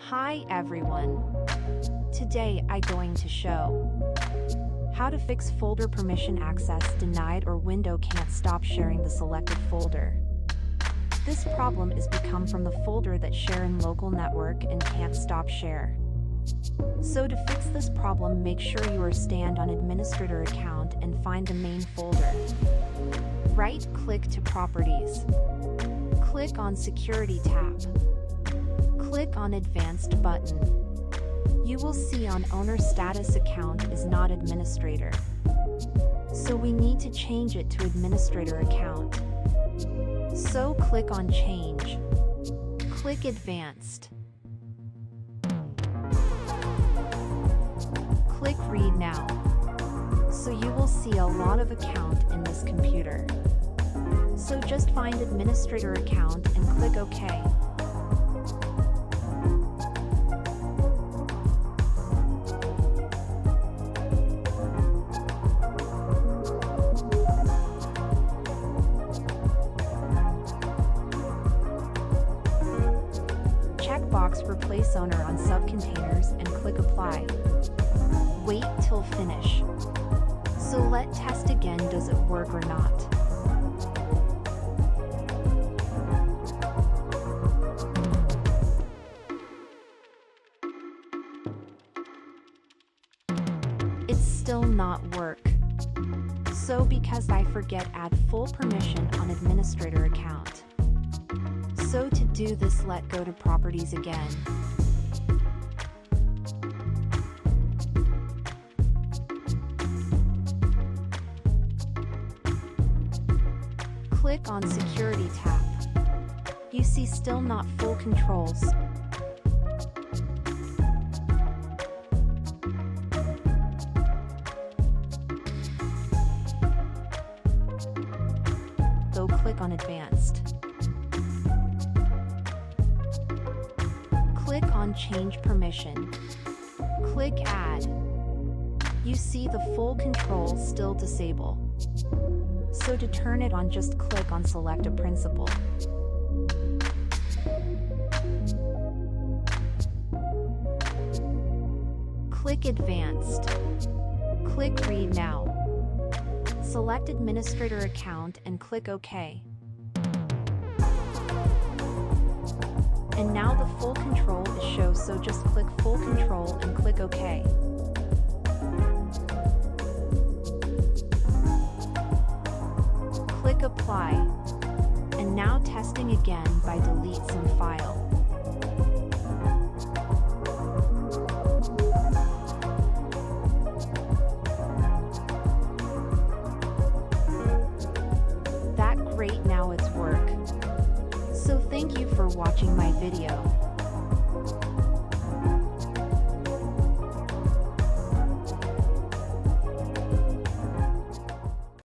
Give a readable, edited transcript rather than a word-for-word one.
Hi everyone. Today I going to show how to fix folder permission access denied or window can't stop sharing the selected folder. This problem is become from the folder that share in local network and can't stop share. So to fix this problem, make sure you are stand on administrator account and find the main folder. Right click to properties. Click on security tab. Click on advanced button. You will see on owner status account is not administrator. So we need to change it to administrator account. So click on change. Click advanced. Click read now. So you will see a lot of account in this computer. So just find administrator account and click OK. Checkbox replace owner on subcontainers and click apply. Wait till finish. So let test again, does it work or not. It's still not work. So because I forget add full permission on administrator account. So to do this, let go to properties again. Click on security tab. You see still not full controls. So click on advanced. Click on change permission. Click add. You see the full control still disable. So to turn it on, just click on select a principal. Click advanced. Click read now. Select administrator account and click OK. And now the full control is shown, so just click full control and click OK. Click apply. And now testing again by delete some file. That great, now it's work. So thank you for watching my video.